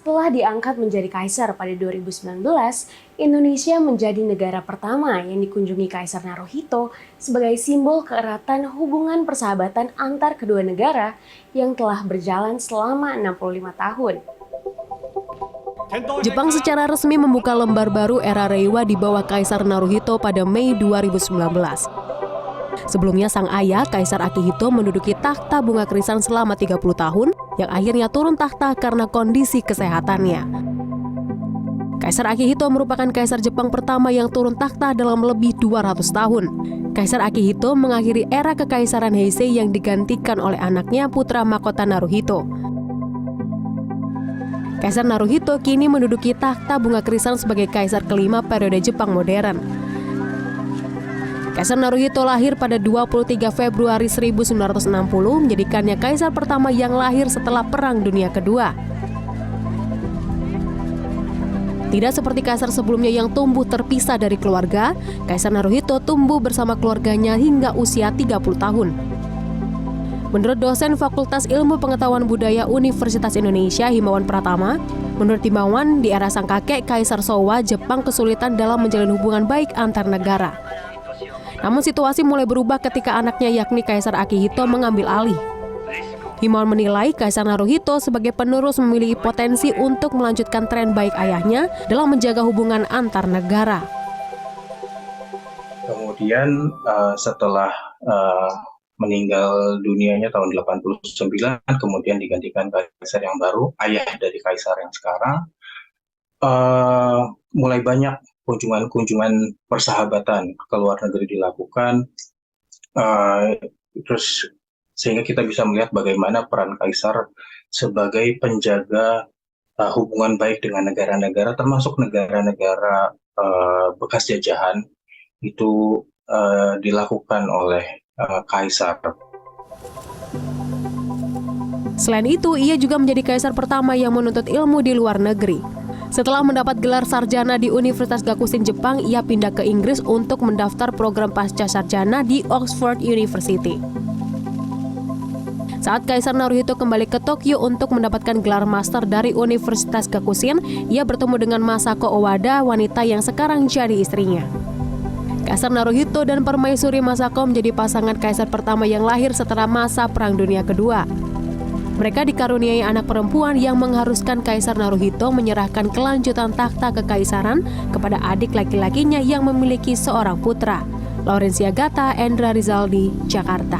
Setelah diangkat menjadi kaisar pada 2019, Indonesia menjadi negara pertama yang dikunjungi Kaisar Naruhito sebagai simbol keeratan hubungan persahabatan antar kedua negara yang telah berjalan selama 65 tahun. Jepang secara resmi membuka lembar baru era Reiwa di bawah Kaisar Naruhito pada Mei 2019. Sebelumnya sang ayah, Kaisar Akihito, menduduki takhta bunga krisan selama 30 tahun, yang akhirnya turun takhta karena kondisi kesehatannya. Kaisar Akihito merupakan kaisar Jepang pertama yang turun takhta dalam lebih 200 tahun. Kaisar Akihito mengakhiri era kekaisaran Heisei yang digantikan oleh anaknya putra mahkota Naruhito. Kaisar Naruhito kini menduduki takhta bunga krisan sebagai kaisar kelima periode Jepang modern. Kaisar Naruhito lahir pada 23 Februari 1960, menjadikannya kaisar pertama yang lahir setelah Perang Dunia Kedua. Tidak seperti kaisar sebelumnya yang tumbuh terpisah dari keluarga, Kaisar Naruhito tumbuh bersama keluarganya hingga usia 30 tahun. Menurut dosen Fakultas Ilmu Pengetahuan Budaya Universitas Indonesia, Himawan Pratama, menurut Himawan, di era sang kakek Kaisar Showa, Jepang kesulitan dalam menjalin hubungan baik antar negara. Namun situasi mulai berubah ketika anaknya yakni Kaisar Akihito mengambil alih. Himawan menilai Kaisar Naruhito sebagai penerus memiliki potensi untuk melanjutkan tren baik ayahnya dalam menjaga hubungan antar negara. Kemudian setelah meninggal dunianya tahun 89, kemudian digantikan kaisar yang baru, ayah dari kaisar yang sekarang, mulai banyak kunjungan-kunjungan persahabatan ke luar negeri dilakukan, terus sehingga kita bisa melihat bagaimana peran kaisar sebagai penjaga hubungan baik dengan negara-negara, termasuk negara-negara bekas jajahan, itu dilakukan oleh kaisar. Selain itu, ia juga menjadi kaisar pertama yang menuntut ilmu di luar negeri. Setelah mendapat gelar sarjana di Universitas Gakushūin Jepang, ia pindah ke Inggris untuk mendaftar program pasca sarjana di Oxford University. Saat Kaisar Naruhito kembali ke Tokyo untuk mendapatkan gelar master dari Universitas Gakushūin, ia bertemu dengan Masako Owada, wanita yang sekarang jadi istrinya. Kaisar Naruhito dan Permaisuri Masako menjadi pasangan kaisar pertama yang lahir setelah masa Perang Dunia Kedua. Mereka dikaruniai anak perempuan yang mengharuskan Kaisar Naruhito menyerahkan kelanjutan takhta kekaisaran kepada adik laki-lakinya yang memiliki seorang putra. Laurencia Gata, Endra Rizaldi, Jakarta.